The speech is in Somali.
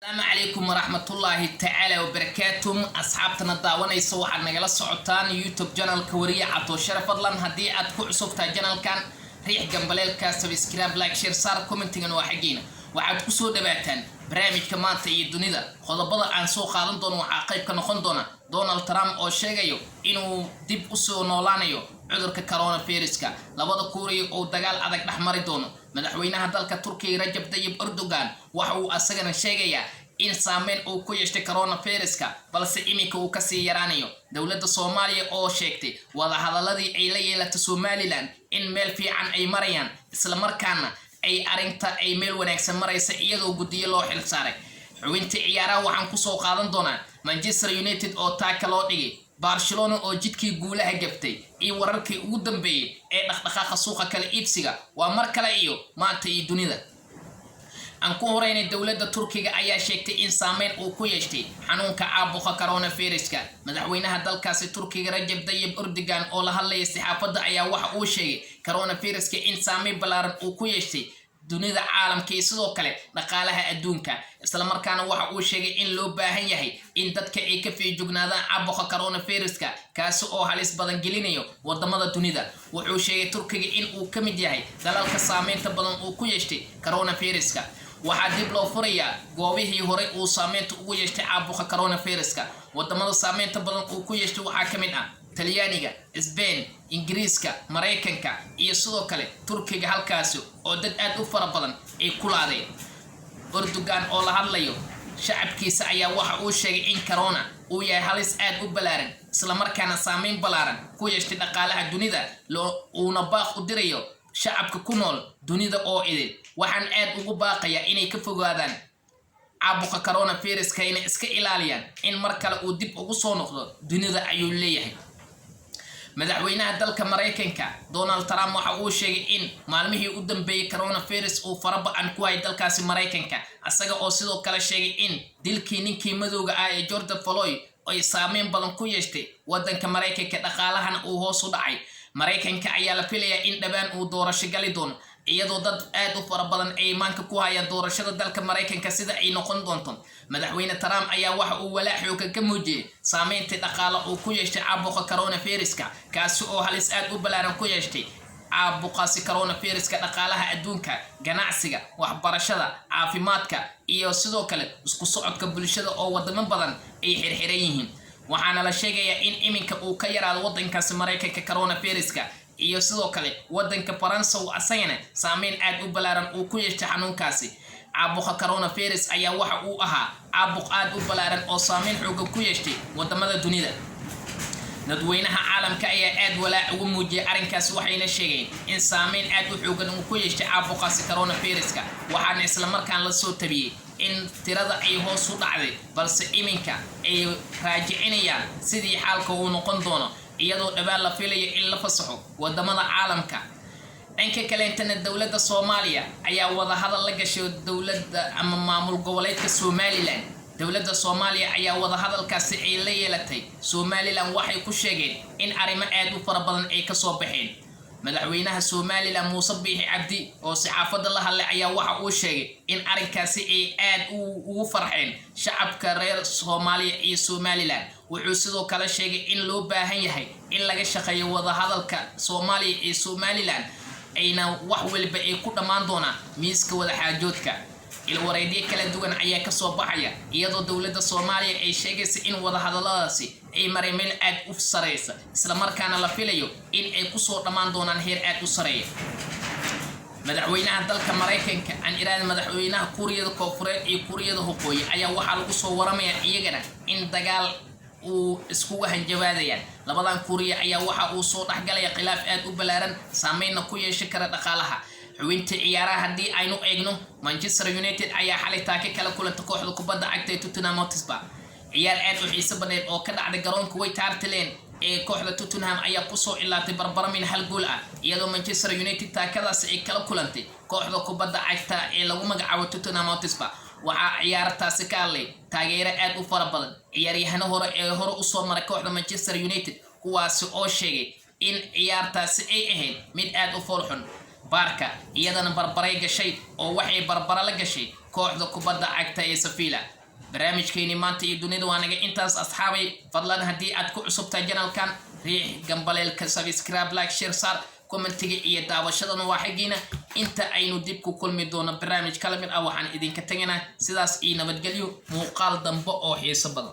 السلام عليكم ورحمة الله تعالى وبركاته. أصحابنا داوانيسو waxaad nagala socotaan YouTube channel Kawariye Cabdo Sharaf. fadlan hadii aad ku cusubtahay channelkan riix gambaleelka subscribe like share saar commentingana waa xaqiina waxaad ku soo dhawaataan barnaamijka maanta iyo dunida qodobada aan soo qaadan doono waxa qayb ka noqon doona Donald Trump oo sheegayo inuu dib u soo noolaanayo cudurka coronavirus-ka labada Kuuriya oo dagaal adag dhaxmari doono madaxweynaha dalka Turkiga Rajab Tayyip Erdogan waxa uu asagana sheegayaa in saameyn uu ku yeeshay coronavirus-ka balse iminka uu ka sii yaraanayo dawladda Soomaaliya oo sheegtay wada hadaladii ay la yeelatay Somaliland in meel fiican ay marayaan isla markaana ay arinta ay meel wanaagsan maraysa iyadoo gudiyo loo xil saaray xubinta ciyaaraha waxaan ku soo qaadan doonaa Manchester United oo taaka loo dhigay Barcelona oo jidkii guulaha gaftay iyo wararkii ugu dambeeyay ee dhaqdhaqaaqa suuqa kala iibsiga waa mar kale iyo maanta iyo dunida aan ku horeynay dawladda Turkiga ayaa sheegtay in saameyn uu ku yeeshay xanuunka caabuqa coronavirus-ka madaxweynaha dalkaasi Turkiga Rajab Tayyip Erdogan oo la hadlayay saxaafadda ayaa waxa uu sheegay coronavirus-ka in saameyn ballaaran uu ku yeeshay dunida caalamka iyo sidoo kale dhaqaalaha adduunka isla markaana waxa uu sheegay in loo baahan yahay in dadka ay ka fiijognaadaan caabuqa coronavirus-ka kaasi oo halis badan gelinayo wadamada dunida wuxuu sheegay Turkiga in uu ka mid yahay dalalka saameynta badan uu ku yeeshay coronavirus-ka waxaa dib loo furayaa goobihii hore uu saameynta ugu yeeshay caabuqa coronavirus-ka wadamada saameynta badan uu ku yeeshay waxaa ka mid ah Talyaaniga, Spain, Ingiriiska, Mareykanka iyo sidoo kale Turkiga halkaas oo dad aad u fara badan ay ku laadeen Erdogan oo la hadlayo shacabkiisa ayaa waxa uu sheegay in corona uu yahay halis aad u ballaaran isla markaana saameyn ballaaran ku yeeshay dhaqaalaha dunida uuna baaq u dirayo shacabka ku nool dunida oo idil waxaan aad ugu baaqayaa inay ka fogaadaan caabuqa coronavirus-ka inay iska ilaaliyaan in mar kale uu dib ugu soo noqdo dunida ayuu leeyahay madaxweynaha dalka Mareykanka Donald Trump waxa uu sheegay in maalmihii u dambeeyay coronavirus uu farabaan ku hay dalkaasi Mareykanka asaga oo sidoo kale sheegay in dilkii ninkii madowga ah ee George Floyd ay saameyn badan ku yeeshay wadanka Mareykanka dhaqaalahana uu hoos u dhacay Mareykanka ayaa la filayaa in dhawaan uu doorasho gali doono iyadoo dad aad u fara badan ay maanka ku hayaan doorashada dalka Mareykanka sida ay noqon doonto madaxweyne Trump ayaa waxa uu walaac xoog ka muujiyay saameynta dhaqaalaha uu ku yeeshay caabuqa coronavirus-ka kaasi oo halis aad u ballaaran ku yeeshay caabuqaasi coronavirus-ka dhaqaalaha adduunka ganacsiga waxbarashada caafimaadka iyo sidoo kale isku socodka bulshada oo wadamo badan ay xirxiran yihiin waxaana la sheegayaa in iminka uu ka yaraado wadankaasi Mareykanka coronavirus-ka iyo sidoo kale wadanka Faransa oo asagana saameyn aad u ballaaran uu ku yeeshay xanuunkaasi caabuqa coronavirus ayaa waxa uu ahaa caabuq aad u ballaaran oo saameyn xoog ku yeeshay wadamada dunida dadweynaha caalamka ayaa aad walaac ugu muujiyay arinkaas waxayna sheegeen in saameyn aad u xoogan uu ku yeeshay caabuqaasi coronavirus-ka waxaana isla markaan la soo tabiyay in tirada ay hoos u dhacday balse iminka ay raajicinayaan sidii xaalka uu noqon doono iyadoo dhawaan la filayo in la fasaxo wadamada caalamka dhanka kale intana dawladda Soomaaliya ayaa wada hadal la gashay dawladda ama maamul goboleedka Somaliland dawladda Soomaaliya ayaa wada hadalkaasi ay la yeelatay Somaliland waxay ku sheegeen in arrimo aad u fara badan ay ka soo baxeen madaxweynaha Somaliland Muuse Biixi Cabdi oo saxaafadda la hadlay ayaa waxa uu sheegay in arinkaasi ay aad ugu farxeen shacabka reer Soomaaliya iyo Somaliland wuxuu sidoo kale sheegay in loo baahan yahay in laga shaqeeyo wada hadalka Soomaaliya iyo Somaliland ayna wax walba ay ku dhamaan doonaan miiska wada xaajoodka ilwareedyo kala duwan ayaa ka soo baxaya iyadoo dawladda Soomaaliya ay sheegaysa in wada hadaladaasi ay mareen meel aad u sareysa isla markaana la filayo in ay ku soo dhamaan doonaan heer aad u sareeya madaxweynaha dalka Mareykanka aan iraan madaxweynaha Kuuriyada Koonfureed iyo Kuuriyada Waqooyi ayaa waxa lagu soo waramayaa iyagana in dagaal uu isku hanjabaadayaan labadan Kuuriya ayaa waxa uu soo dhaxgalaya khilaaf aad u ballaaran saameyn ku yeeshay kara dhaqaalaha xubinta ciyaaraha hadii aynu eegno Manchester United ayaa xalay taaka kala kulantay kooxda kubadda cagta ee Tottenham Hotspur ciyaar aad u xiiso badan oo ka dhacday garoonka White Hart Lane ee kooxda Tottenham ayaa ku soo ilaatay barbaramin hal gool ah iyadoo Manchester United taakadaas ay kala kulantay kooxda kubadda cagta ee lagu magacaabo Tottenham Hotspur waxa ciyaartaasi ka hadlay taageero aad u fara badan ciyaaryahano hore u soo maray kooxda Manchester United kuwaas oo sheegay in ciyaartaasi ay ahayd mid aad u foolxun Barca iyadana barbaray gashay oo waxay barbara la gashay kooxda kubadda cagta ee Sevilla barnaamijkeeni maanta iyo dunida waa naga intaas asxaabay fadlan haddii aad ku cusubtahay channelkan riix gambaleelka subscribe like share sar commentiga iyo daawashadana waa xagiina inta aynu dib ku kulmi doono barnaamij kala mid ah waxaan idinka tagaynaa sidaas iyo nabadgelyo muuqaal dambe oo xiiso badan